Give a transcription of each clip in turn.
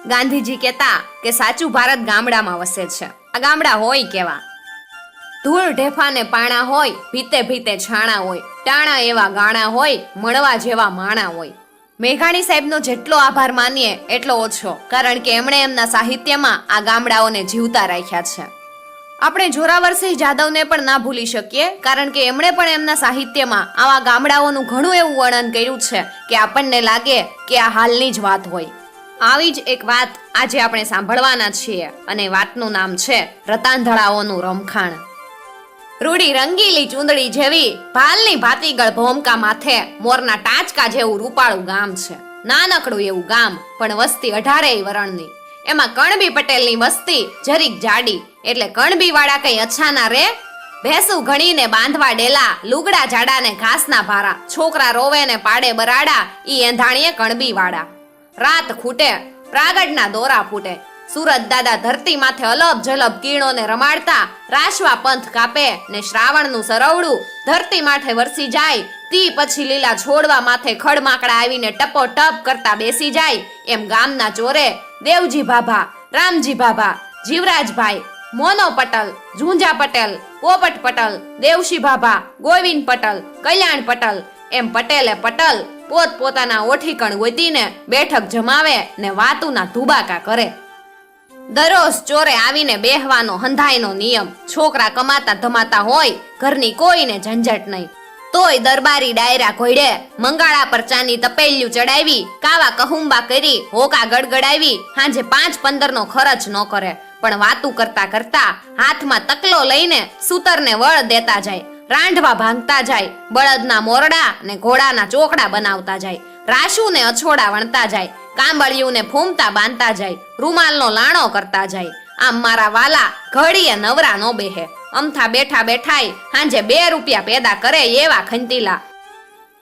ગાંધીજી કહેતા કે સાચું ભારત ગામડામાં વસે છે. આ ગામડા હોય કેવા? ધૂળ ઢેફાને પાણા હોય, ભીતે ભીતે છાણા હોય, ટાણા એવા ગાણા હોય, મળવા જેવા માણા હોય. મેઘાણી સાહેબનો જેટલો આભાર માનીએ એટલો ઓછો, કારણ કે એમણે એમના સાહિત્યમાં આ ગામડાઓને જીવતા રાખ્યા છે. આપણે જોરાવરસિંહ જાદવને પણ ના ભૂલી શકીએ, કારણ કે એમણે પણ એમના સાહિત્યમાં આવા ગામડાઓનું ઘણું એવું વર્ણન કર્યું છે કે આપણને લાગે કે આ હાલની જ વાત હોય. આવી જ એક વાત આજે આપણે સાંભળવાના છીએ, અને વાતનું નામ છે રતાંધળાઓનું રમખાણ. રૂડી રંગીલી ચૂંદડી જેવી ભાલની ભાતીગળ ભોમકા માથે મોરના ટાંચકા જેવું રૂપાળું ગામ છે. નાનકડું એવું ગામ, પણ વસ્તી 18 વરણની. એમાં કણબી પટેલની વસ્તી જરીક જાડી, એટલે કણબી વાળા કઈ અછાના રે. ભેંસું ઘણીને બાંધવા ડેલા, લુગડા જાડાને ઘાસના ભારા, છોકરા રોવે ને પાડે બરાડા, ઈ એંધાણીએ કણબી વાળા. રાત ખૂટે, પ્રાગડના દોરા ફૂટે, સુરત દાદા ધરતી માથે અલબ જલબ કીર્ણોને રમાડતા, રાશવા પંથ કાપે ને શ્રાવણનું સરવડું ધરતી માથે વરસી જાય. તી પછી લીલા છોડવા માથે ખડમાકડા આવીને ટપો ટપ કરતા બેસી જાય. એમ ગામના ચોરે દેવજી ભાભા, રામજી ભાભા, જીવરાજભાઈ, મોનો પટેલ, ઝુંઝા પટેલ, પોપટ પટેલ, દેવશી ભાભા, ગોવિંદ પટેલ, કલ્યાણ પટેલ, એમ પટેલે પટેલ પોત પોતાના ઓઠીકણ ગોતીને બેઠક જમાવે ને વાતુના ધુબાકા કરે. દરરોજ ચોરે આવીને બેહવાનો હંધાઈનો નિયમ. છોકરા કમાતા ધમાતા હોય, ઘરની કોઈને ઝંઝટ નહીં. તોય દરબારી ડાયરા ઘોડે, મંગાળા પર ચાની તપેલિયું ચડાવી, કાવા કહુંબા કરી, હોકા ગડગડાવી, હાંજે 5-15 નો ખર્ચ ન કરે, પણ વાતું કરતા કરતા હાથમાં તકલો લઈને સૂતરને વળ દેતા જાય, રાંઢવા ભાંગતા જાય, બળદના મોરડા ને ઘોડાના ચોકડા બનાવતા જાય, રાશુને અછોડા વણતા જાય, કાંબળિયુંને ફૂમતા બાંધતા જાય, રૂમાલનો લાણો કરતા જાય. આમ મારા વાલા ઘડીએ નવરા નો બેહે. અમથા બેઠા બેઠાય હાંજે 2 રૂપિયા પેદા કરે એવા ખંતીલા.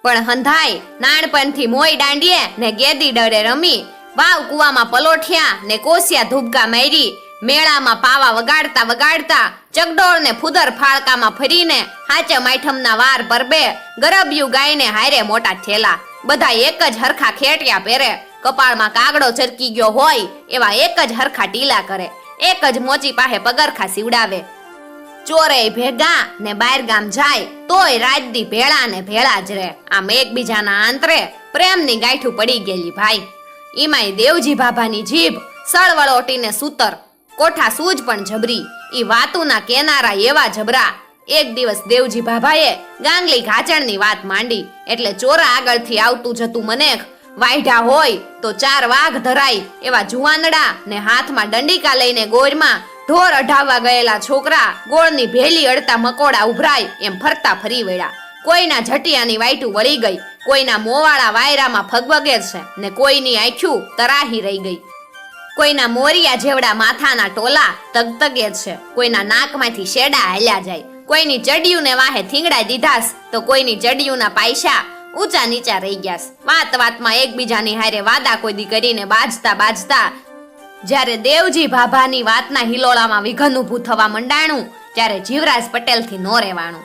પણ હંધાઈ નાનપણથી મોય દાંડીએ ને ગેદી ડરે રમી, વાવ કુવામાં પલોઠિયા ને કોસિયા ધૂબકા મારી, મેળામાં પાવા વગાડતા વગાડતા, ચગડોળ ને ફુદર ફાળકામાં ફરીને, હાચે માઠમના વાર પરબે ગરબિયું ગાયને હારે મોટા થેલા. બધા એક જ હરખા ખેટિયા પહેરે, કપાળમાં કાગડો ચરકી ગયો હોય એવા એક જ હરખા ટીલા કરે, એક જ મોચી પાહે પગરખા સીવડાવે. ચોરે ભેગા ને બહાર ગામ જાય તોય રાજદી ભેળા ને ભેળા જ રે. આમ એકબીજાના આંતરે પ્રેમની ગાંઠું પડી ગયેલી ભાઈ. ઈમાય દેવજી ભાભાની જીભ સળવળોટીને સૂતર, કોઠા સૂજ પણ જબરી, ઈ વાતુના કેનારા એવા જબરા. એક દિવસ દેવજી ભાભાએ ગાંગલી ઘાચણની વાત માંડી, એટલે ચોરા આગળથી આવતું જતું મનેખ વાઢા હોય તો 4 વાઘ ધરાય એવા જુવાનડા ને હાથમાં દંડીકા લઈને ગોરમાં ઢોર અઢાવવા ગયેલા છોકરા ગોળની ભેલી અડતા મકોડા ઉભરાય એમ ફરતા ફરી વળ્યા. કોઈના ઝટિયાની વાઈટું વળી ગઈ, કોઈના મોવાળા વાયરામાં ફગવગે છે ને કોઈની આંખ્યું તરાહી રહી ગઈ. કોઈના મોરિયા જેવડા માથાના ટોલા તગતગે છે, કોઈના નાકમાંથી શેડા હાલ્યા જાય, કોઈની ચડિયુંને વાહે થીંગડાઈ દીધાસ તો કોઈની ચડિયુંના પાયસા ઊંચા નીચા રહી ગયા. વાત વાતમાં એકબીજાની હારે વાદા કોઈદી કરીને બાજતા બાજતા જ્યારે દેવજી ભાભાની વાતના હિલોળામાં વિઘન ઊભું થવા મંડાણું, ત્યારે જીવરાજ પટેલથી નો રહેવાણું.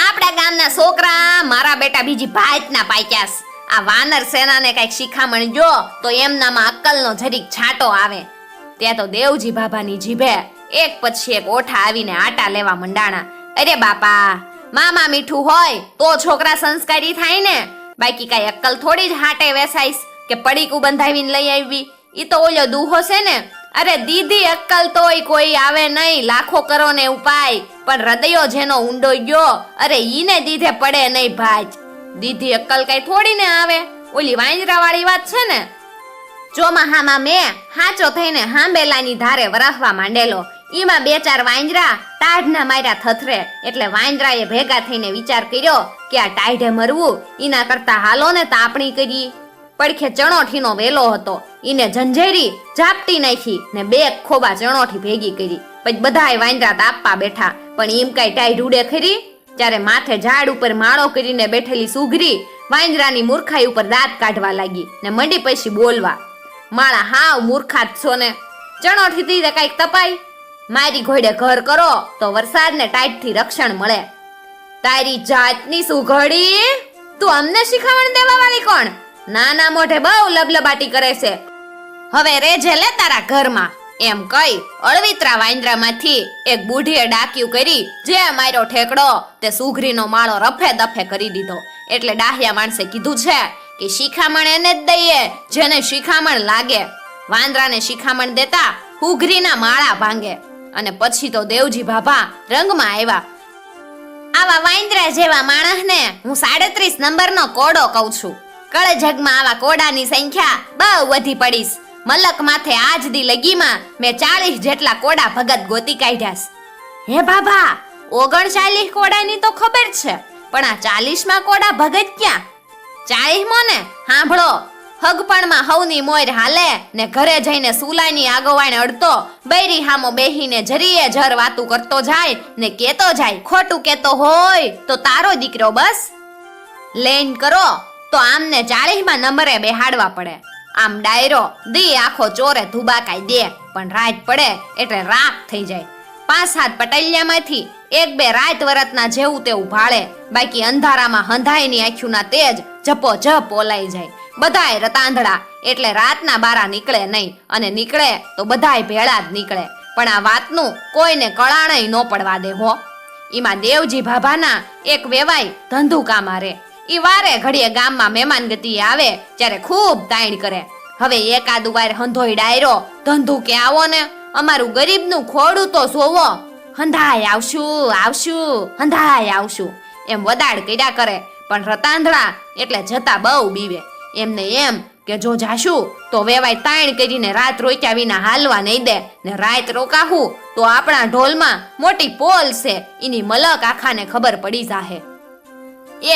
આપણા ગામના છોકરા મારા બેટા બીજી ભાતના પાક્યાસ. આ વાનર સેનાને કઈક શિખામણ જો તો એમનામાં અક્કલનો જરીક છાંટો આવે. ત્યાં તો દેવજી ભાભાની જીભે એક પછી એક ઓઠા આવીને આટા લેવા મંડાણા. અરે બાપા, મામા મીઠું હોય તો છોકરા સંસ્કારી થાય ને, બાકી કઈ અક્કલ થોડી જ હાટે વેસાઈશ કે પડીકું બંધાવીને લઈ આવી. ઈ તો ઓલો દુહો છે ને. અરે દીધી અક્કલ તોય કોઈ આવે નહીં, લાખો કરો ને ઉપાય, પણ હૃદયો જેનો ઊંડો ગયો, અરે ઈને દીધે પડે નહીં ભાજ. દીધી અક્કલ કઈ થોડી ને આવે. ઓલી વાંજરા વાળી વાત છે ને. ચોમાહામાં મેં હાચો થઈને હાંબેલાની ધારે વરાહવા માંડેલો. ઈમાં 2-4 વાંજરા ટાઢના માર્યા થથરે, એટલે વાંજરાએ ભેગા થઈને વિચાર કર્યો કે આ ટાઢે મરવું ઈના કરતા હાલો ને તાપણી કરી. પડખે ચણોઠીનો વેલો હતો, ઈને ઝંઝેરી ઝાપટી નાખી ને 2 ખોબા ચણોઠી ભેગી કરી. પછી બધાય વાંદરા તાપવા બેઠા, પણ ઈમ કઈ ટાઈ રૂડે ખરી. ત્યારે માથે ઝાડ ઉપર માળો કરીને બેઠેલી સુઘરી વાંદરાની મૂર્ખાઈ ઉપર દાંત કાઢવા લાગી ને મંડી પછી બોલવા, માળા હાવ મૂર્ખાત છો ને, ચણોઠી થી કઈક તપાય. મારી ઘોડે ઘર કરો તો વરસાદને ટાઈટથી રક્ષણ મળે. તારી જાતની સુઘડી, તું અમને શીખામણ દેવા વાળી કોણ? નાના મોઢે બહુ લબલબાટી કરે છે. હવે રેજે લે તારા ઘરમાં એમ કઈ અળવિતરા વાંદરામાંથી એક બુઢીએ ડાક્યું કરી જે માર્યો ઠેકડો તે સુઘરીનો માળો રફે દફે કરી દીધો. એટલે ડાહ્યા માણસે કીધું છે કે શિખામણ એને જ દઈએ જેને શિખામણ લાગે. વાંદરાને શિખામણ દેતા હુઘરીના માળા ભાંગે. અને પછી તો દેવજી ભાભા રંગમાં આવ્યા. આવા વાંદરા જેવા માણસને હું 37 નંબરનો કોડો કહું છું. કળજગમાં આવા કોડાની સંખ્યા બહુ વધી પડીશ. મલક માથે આજ દી લગીમાં મેં 40 જેટલા કોડા ભગત ગોતી કાઢ્યાસ. હે બાબા 39 કોડાની તો ખબર છે, પણ આ 40માં કોડા ભગત ક્યાં? 40મો ને સાંભળો, હગપણમાં હવની મોર હાલે ને ઘરે જઈને સુલાની આગોવાણ અડતો બૈરી હામો બેહીને જરીએ જર વાતું કરતો જાય ને કેતો જાય ખોટું કેતો હોય તો તારો દીકરો બસ લેન કરો તો આમને 40માં નંબરે બેહાડવા પડે. આમ ડાયરો દી આખો ચોરે ધુબાકાઈ દે, પણ રાત પડે એટલે રાખ થઈ જાય. 5-7 પટલિયામાંથી 1-2 રાત વરતના જેવું તેવું ભાળે, બાકી અંધારામાં હંધાઈની આંખોના તેજ જપો જપ ઓલાઈ જાય. બધાય રતાંધળા એટલે રાતના બારા નીકળે નહીં, અને નીકળે તો બધાય ભેળા જ નીકળે. પણ આ વાતનું કોઈને કળાણય ન પડવા દે હો. એમાં દેવજી ભાભાના એક વેવાય ધંધુકા મારે. ઈ વારે ઘડીએ ગામમાં મહેમાન ગતિએ આવે ત્યારે ખૂબ તાણ કરે. હવે એકાદુ વાર હંધોઈ ડાયરો ધંધુકે આવો ને અમારું ગરીબનું ખોડું તો જોવો, હંધાય આવશું આવશું હંધાય આવશું એમ વદાડ કર્યા કરે. પણ રતાંધળા એટલે જતા બહુ બીવે. એમને એમ કે જો જાશું તો વેવાય તાણ કરીને રાત રોક્યા વિના હાલવા નહીં દે, ને રાત રોકાવું તો આપણા ઢોલમાં મોટી પોલ છે એની મલક આખાને ખબર પડી જાહે.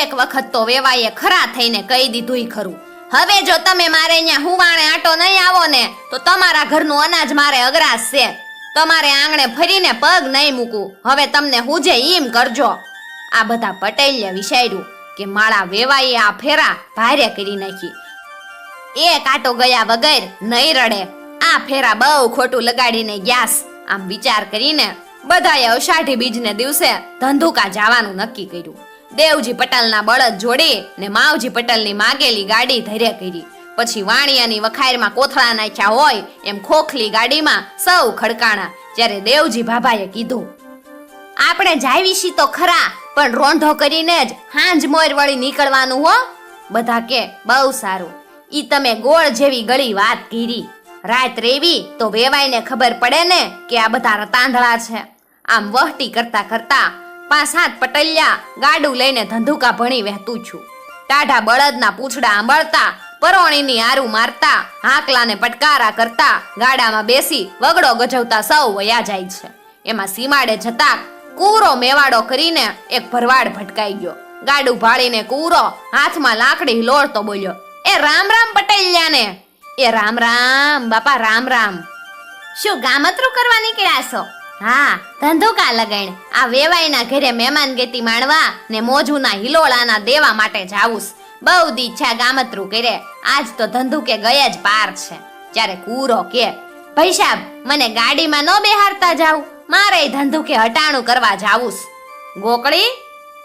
એક વખત તો વેવાઈએ ખરા થઈને કહી દીધું ખરું, હવે જો તમે મારે અહીંયા હુવાણે આટો નહીં આવો ને તો તમારા ઘરનું અનાજ મારે અગરાસ છે. તમારે આંગણે ફરીને પગ નહીં મૂકું. હવે તમને હુજે ઈમ કરજો. આ બધા પટેલે વિચાર્યું કે માળા વેવાઈએ આ ફેરા ભારે કરી નાખી. એક આટો ગયા વગર નહીં રડે. આ ફેરા બહુ ખોટું લગાડીને ગ્યાસ. આમ વિચાર કરીને બધાએ અષાઢી બીજને દિવસે ધંધુકા જવાનું નક્કી કર્યું. દેવજી પટેલના બળદ જોડી ને માવજી પટેલની માગેલી ગાડી ધૈર્ય કરી. પછી વાણિયાની વખારમાં કોથળા નાખ્યા હોય એમ ખોખલી ગાડીમાં સૌ ખડકાણા. જ્યારે દેવજી ભાભાએ કીધું, આપણે જાવીશી તો ખરા, પણ રોંઢો કરીને જ હાંજ મોર વળી નીકળવાનું હો. બધા કે બહુ સારું. ઈ તમે ગોળ જેવી ગળી વાત કીરી. રાત રેવી તો વેવાઈને ખબર પડે ને કે આ બધા રતાંધળા છે. આમ વહટી કરતા કરતા 5-7 પટલિયા ગાડું લઈને ધંધુકા ભણી વહેતું છું. ટાઢા બળદના પૂંછડા આંબળતા, પરોણીની આરું મારતા, હાકલાને પટકારા કરતા ગાડામાં બેસી વગડો ગજવતા સૌ વયા જાય છે. એમાં સીમાડે જતા કૂરો મેવાડો કરીને એક ભરવાડ ભટકાઈ ગયો. ગાડું ભાળીને કૂરો હાથમાં લાકડી લોળતો બોલ્યો, એ રામ રામ પટેલિયાને. એ રામ રામ બાપા રામ રામ. શું ગામતરું કરવા નીકળ્યા છો? હા, ધંધુકા લગાણ આ વેવાઈના ઘરે મહેમાન ગતિ માણવા ને મોજુના હિલોળાના દેવા માટે જાવુસ. બહુ દી ઈચ્છા ગામતરું કરે, આજ તો ધંધુકે ગયા જ પાર છે. ત્યારે કૂરો કે, ભાઈ સાહેબ મને ગાડીમાં ન બેહારતા જાવ, મારે ધંધુકે હટાણું કરવા જાવુસ. ગોકળી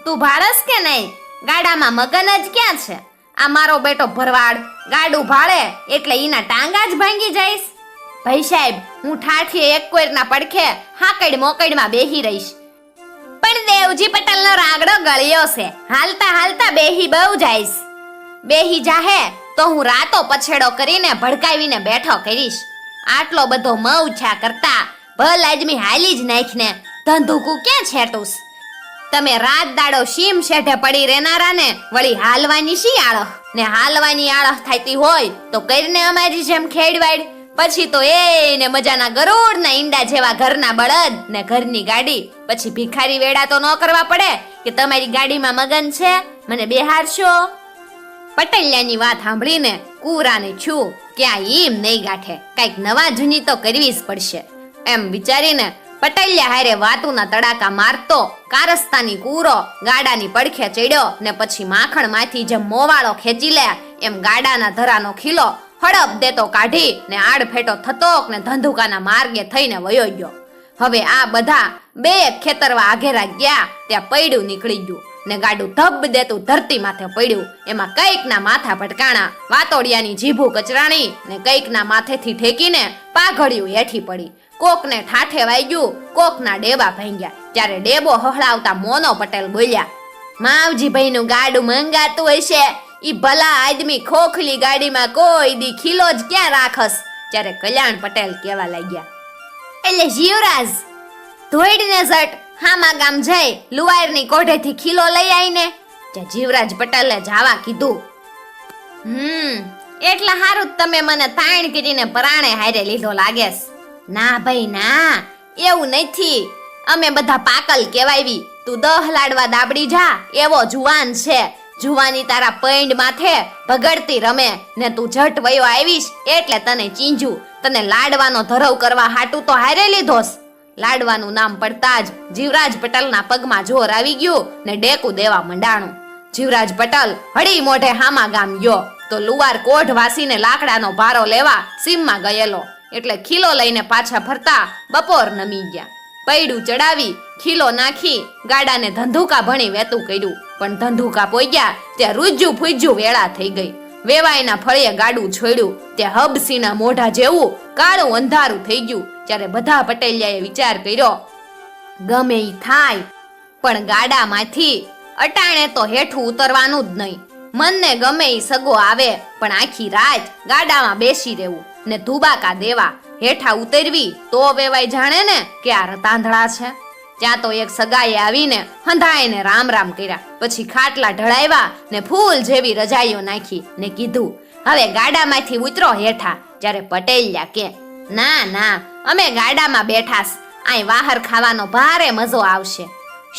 તું ભાળસ કે નહીં? ગાડામાં મગન જ ક્યાં છે? આ મારો બેટો ભરવાડ ગાડું ભાળે એટલે ઈના ટાંગા જ ભાંગી જઈશ. ભાઈ સાહેબ હું ઠાઠીએ એક કોઈરના પડખે હાકડ મોકડમાં બેહી રહીશ. પણ દેવજી પટેલનો રાગડો ગળ્યો છે, હાલતા હાલતા બેહી બહુ જઈશ. બેહી જાહે તો હું રાતો પછેડો કરીને ભડકાવીને બેઠો કરીશ. આટલો બધો મૌછા કરતા ભલ આદમી હાલી જ નાખને ધંધુકું ક્યાં છેટુસ? તમે રાત દાડો શીમ શેઠે પડી રહેનારાને વળી હાલવાની શી આળહ? ને હાલવાની આળહ થાતી હોય તો કરીને અમારી જેમ ખેડવાડ. પછી તો એને મજાના ગરુડના ઈંડા જેવા ઘરના બળદ ને ઘરની ગાડી. પછી ભિખારી વેડા તો ન કરવા પડે કે તમારી ગાડીમાં મગન છે, મને બેહારશો. પટેલિયાની વાત સાંભળીને કુરાને છું કે આ ઈમ નહીં ગાંઠે, કઈક નવા જૂની તો કરવી જ પડશે. એમ વિચારીને પટેલિયા હારે વાતુના તડાકા મારતો કારસ્તાની કૂરો ગાડાની પડખે ચડ્યો ને પછી માખણમાંથી જેમ મોવાળો ખેંચી લે એમ ગાડાના ધરાનો ખીલો હડપ દેતો કાઢી ને આડફેટો થતો ને ધંધુકાના માર્ગે થઈને વયો ગયો. હવે આ બધા બે ખેતરવા આઘેરા ગયા ત્યાં પૈડું નીકળી ગયું. ને ગાડું ધબ દેતું ધરતી માથે પડ્યું. એમાં કઈકના માથા ભટકાણા, વાતોડિયાની જીભું કચરાણી ને કઈકના માથેથી ઠેકીને પાઘડિયું હેઠી પડી. કોકને ઠાઠે વાગ્યું, કોકના ડેબા ભાંગ્યા. ત્યારે ડેબો હહળાવતા મોનો પટેલ બોલ્યા, માવજીભાઈનું ગાડું મંગાતું હશે, ઈ ભલા આદમી ખોખલી ગાડીમાં કોઈ દી ખીલો જ ક્યાં રાખસ. ત્યારે કલ્યાણ પટેલ કહેવા લાગ્યા, એટલે જીવરાજ ધોઈડને ઝટ હામા ગામ જઈ લુવારની કોઠેથી ખીલો લઈ આવીને. ત્યાં જીવરાજ પટેલે જાવા કીધું. એટલા હારું તમે મને તાણ કરીને પરાણે હારે લીધો લાગેસ. ના ભાઈ ના, એવું નથી, અમે બધા પાકલ કેવાયવી. તું 10 લાડવા દાબડી જા એવો જુવાન છે. જુવાની તારા પૈંડ માથે ભગડતી રમે ને તું ઝટ વયો આવીશ એટલે તને ચીંજુ. તને લાડવાનો ધરવ કરવા હાટું તો હારે લીધોસ. લાડવાનું નામ પડતા જ જીવરાજ પટેલના પગમાં જોર આવી ગયું ને ડેકું દેવા મંડાણું. જીવરાજ પટેલ હળી મોઢે હામા ગામ ગયો તો લુવાર કોઢ વાસીને લાકડાનો ભારો લેવા સીમમાં ગયેલો. એટલે ખીલો લઈને પાછા ફરતા બપોર નમી ગયા. પૈડું ચડાવી ખીલો નાખી ગાડાને ધંધુકા ભણી વેતું કર્યું. પણ ધંધુકા પોગ્યા ત્યાં રૂજ્જુ ફૂજ્જુ વેળા થઈ ગઈ. વેવાયના ફળીએ ગાડું છોડ્યું ત્યાં હબસીના મોઢા જેવું કાળું અંધારું થઈ ગયું. ત્યારે બધા પટેલિયાએ વિચાર કર્યો, ગમે ઈ થાય પણ ગાડામાંથી અટાણે તો હેઠું ઉતરવાનું જ નહીં. મનને ગમે ઈ સગો આવે પણ આખી રાત ગાડામાં બેસી રહેવું ને ધુબાકા દેવા. હેઠા ઉતરવી તો વેવાય જાણે ને કે આ રતાંધળા છે. ત્યાં તો એક સગાએ આવીને હંધાઈને રામ રામ કર્યા. પછી ખાટલા ઢળાવ્યા ને ફૂલ જેવી રજાઈઓ નાખી ને કીધું, હવે ગાડામાંથી ઉતરો હેઠા. જ્યારે પટેલિયા કે, ના ના, અમે ગાડામાં બેઠાસ, આય વાહર ખાવાનો ભારે મજો આવશે.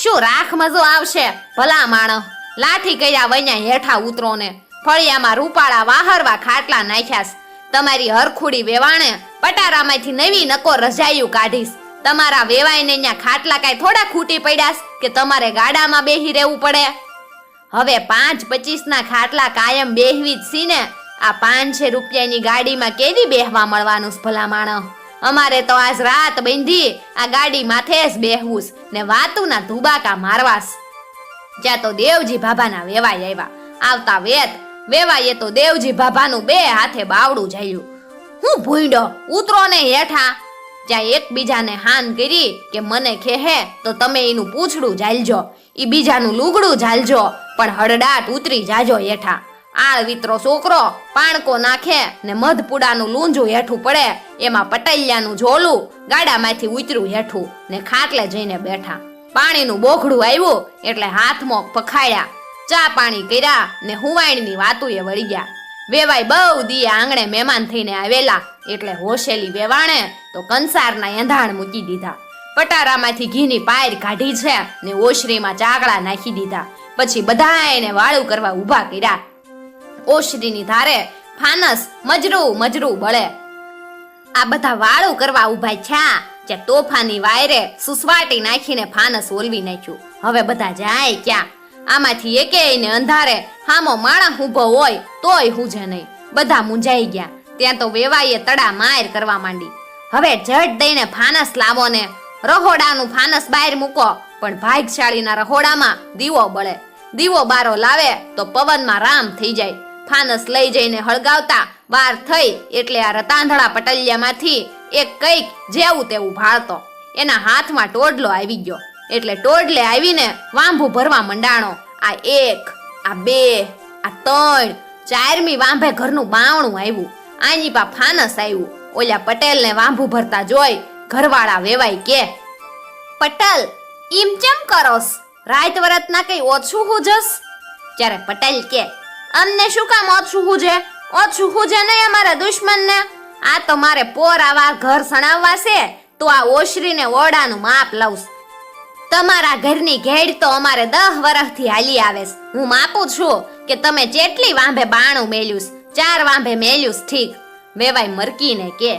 શું રાખ મજો આવશે ભલા માણસ, લાઠી કર્યા વન્યા હેઠા ઉતરો ને. ફળિયામાં રૂપાળા વાહરવા ખાટલા નાખ્યાસ. તમારી હરખુડી વેવાણે પટારામાંથી નવી નકોર રજાયું કાઢીશ. તમારા વેવાઈને ન્યા ખાટલા કાંઈ થોડા ખૂટી પડ્યાસ કે તમારે ગાડામાં બેહી રહેવું પડે. હવે 5-25 ના ખાટલા કાયમ બેહવી જ સીને. આ 500 રૂપિયાની ગાડીમાં કેદી બેહવા મળવાનું ભલા માણસ. અમારે તો આજ રાત બંધી આ ગાડી માથે જ બેહવું ને વાતુના ધુબાકા મારવાસ. જ્યાં તો દેવજી બાબાના વેવાય આવ્યા. આવતા વેત વેવાઈએ તો દેવજી બાબાનું 2 હાથે બાવડું ઝાલ્યું. હું ભૂંડો, ઉતરો ને હેઠા. જ્યાં એકબીજાને હાન કરી કે મને ખેહે તો તમે એનું પૂંછડું ઝાલજો, ઈ બીજાનું લુગડું ઝાલજો, પણ હડડાટ ઉતરી જાજો હેઠા. આળ વિતરો છોકરો પાણકો નાખે ને મધપુડાનું લૂંજું હેઠું પડે એમાં પટેલિયાનું ઝોલું ગાડામાંથી ઉતર્યું હેઠું ને ખાટલે જઈને બેઠા. પાણીનું બોખડું આવ્યું એટલે હાથમાં પખાડ્યા, ચા પાણી કર્યા ને હુવાણની વાતુએ વળી ગયા. વેવાય બહુ દી આંગણે મહેમાન થઈને આવેલા એટલે હોશેલી વેવાણે તો કંસારના એંધાણ મૂકી દીધા. પટારામાંથી ઘીની પાયર કાઢી છે ને ઓશરીમાં ચાકડા નાખી દીધા. પછી બધાયને વાળું કરવા ઊભા કર્યા. ઓશરીની ધારે ફાનસ મજરું બળે. આ બધા વાળું કરવા ઊભા છા. જે તોફાની વાયરે સુસવાટી નાખીને ફાનસ ઓલવી નાખ્યું. હવે બધા જાય ક્યાં? આમાંથી એકેયને અંધારે હામો માણસ ઊભો હોય તોય હુંજે નહીં. બધા મૂંઝાઈ ગયા. ત્યાં તો વેવાઈએ તડા માર કરવા માંડી. હવે ઝટ દઈને ફાનસ લાવો ને રહોડાનું ફાનસ બહાર મૂકો. પણ ભાગશાળીના રહોડામાં દીવો બળે. દીવો બારો લાવે તો પવનમાં રામ થઈ જાય. ફાનસ લઈ જઈને હળગાવતા વાર થઈ એટલે આ રતાંધળા પટલિયામાંથી એક કઈક જેવું તેવું ભાળતો. એના હાથમાં ટોડલો આવી ગયો એટલે ટોડલે આવીને વાંભું ભરવા મંડાણો. આ 1, આ 2, આ 3, 4મી વાંભે ઘરનું બાવણું આવ્યું. આની પા ફાનસ આવ્યું. ઓલા પટેલને વાંભું ભરતા જોઈ ઘરવાળા વેવાય કે, પટેલ ઈમ ચમ કરોસ? રાત વરતના કઈ ઓછું હુજસ? ત્યારે પટેલ કે, અમને શું કામ ઓછું હુજે? ઓછું હુજે નહીં અમારા દુશ્મનને. આ તો મારે પોર આવા ઘર સણાવવા છે તો આ ઓશરીને ઓરડાનું માપ લઉં. તમારા ઘરની ઘેડ તો અમારે 10 વર્ષથી હાલી આવેસ. હું માપું છું કે તમે જેટલી વાંભે બાણું મેલ્યુસ. 4 વાંભે મેલ્યુસ ઠીક. વેવાય મરકીને કે,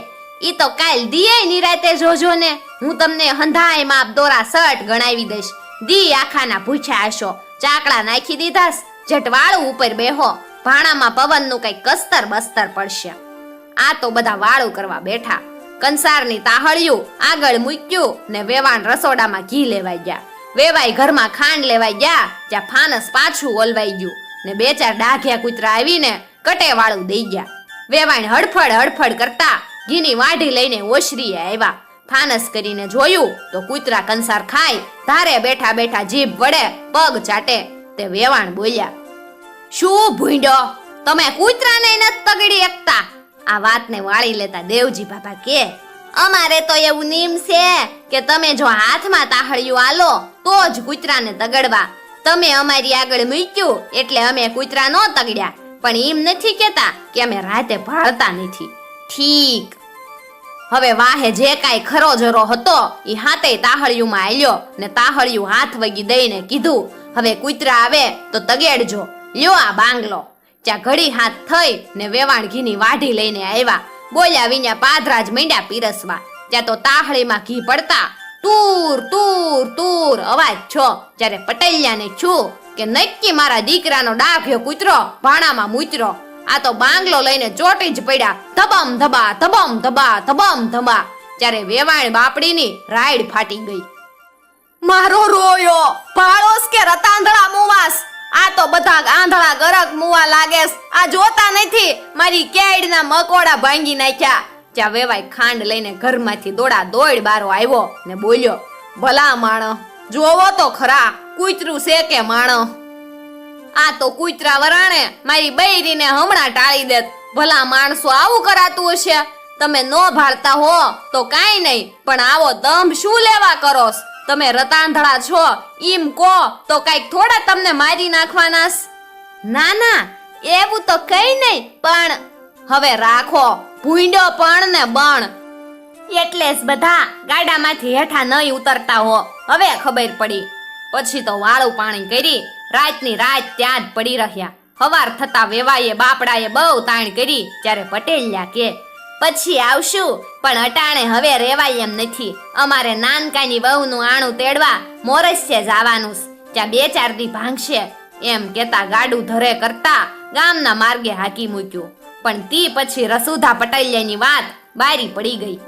ઈ તો કાલ દીએ નિરાતે જોજો ને. હું તમને હંધાય માપ દોરા સટ ગણાવી દઈશ. દી આખાના ભૂખ્યા હશો. ચાકડા નાખી દીધાસ. જટવાળું ઉપર બેહો. ભાણામાં પવનનું કઈ કસ્તર બસ્તર પડશે. આ તો બધા વાળું કરવા બેઠા. કંસારની તાહળિયું આગળ મૂક્યું ને વેવાણ રસોડામાં ઘી લેવાઈ ગયા. વેવાઈ ઘરમાં ખાંડ લેવાઈ ગયા ત્યાં ફાનસ પાછું ઓલવાઈ ગયું ને 2-4 ડાઘિયા કૂતરા આવીને કટેવાળું દઈ ગયા. વેવાણ હડફડ કરતા ઘીની વાઢી લઈને ઓસરીએ આવ્યા. ફાનસ કરીને જોયું તો કૂતરા કંસાર ખાય ધારે બેઠા બેઠા જીભ વડે પગ ચાટે. તે વેવાણ બોલ્યા, શું ભૂંડો, તમે કૂતરાને નથી તગડી એકતા? આ વાતને વાળી લેતા દેવજી બાબા કે, અમારે તો એવું નિયમ છે કે તમે જો હાથમાં તાહળિયું આલો તો જ કૂતરાને તગડવા. તમે અમારી આગળ મૂક્યું એટલે અમે કૂતરા નો તગડ્યા, પણ એમ નથી કેતા કે અમે રાતે ભાળતા નથી. ઠીક, હવે વાહે જે કાંઈ ખરો જરો હતો એ હાથે તાહળિયુંમાં આલ્યો ને તાહળિયું હાથ વગી દઈને કીધું, હવે કૂતરા આવે તો તગેડજો, લ્યો આ બાંગલો. ત્યાં ઘડી હાથ થઈ ને વેવાણ ઘીની વાઢી લઈને આવ્યા. બોલ્યા વિના પાદરા જ માંડ્યા પીરસવા. ત્યાં તો તાહળીમાં ઘી પડતા તૂર તૂર તૂર અવાજ છો. જ્યારે પટેલિયાને છું કે નક્કી મારા દીકરાનો ડાઘ્યો કૂતરો ભાણામાં મૂતરો. આ તો બાંગલો લઈને ચોટી જ પડ્યા, ધબમ ધબા ધબમ ધબા ધબમ ધબા. ત્યારે વેવાણ બાપડીની રાઈડ ફાટી ગઈ. મારો રોયો ભાળોસ કે રતાંધળા મુવાસ, આ તો બધા આંધળા ગરક મુવા લાગેસ. આ જોતા નથી મારી કેડના મકોડા ભાંગી નાખ્યા. ત્યાં વેવાય ખાંડ લઈને ઘરમાંથી દોડા દોડ બારો આવ્યો ને બોલ્યો, ભલા માણો, જોવો તો ખરા કૂતરું છે કે માણો? આ તો કૂતરા વરાણે મારી બૈરીને હમણાં ટાળી દેત. ભલા માણસો આવું કરાતું હશે? તમે નો ભાળતા હો તો કાંઈ નહીં, પણ આવો દંભ શું લેવા કરોસ? તમે રતાંધળા છો ઈમ કો તો કઈક થોડા તમને મારી નાખવાના? ના ના, એવું તો કઈ નહીં, પણ હવે રાખો ભૂંડો પણ ને બણ. એટલે જ બધા ગાડામાંથી હેઠા નહીં ઉતરતા હો. હવે ખબર પડી. પછી તો વાળું પાણી કરી રાતની રાત ત્યાં જ પડી રહ્યા. હવાર થતા વેવાઈએ બાપડાએ બહુ તાણ કરી. ત્યારે પટેલિયા કે, પછી આવશું, પણ અટાણે હવે રેવાય એમ નથી. અમારે નાનકાની વહુનું આણું તેડવા મોરસ્ય જવાનું. ત્યાં 2-4 દી ભાંગશે. એમ કેતા ગાડું ધરે કરતા ગામના માર્ગે હાકી મૂક્યું. પણ તી પછી રસુધા પટેલિયાની વાત બારી પડી ગઈ.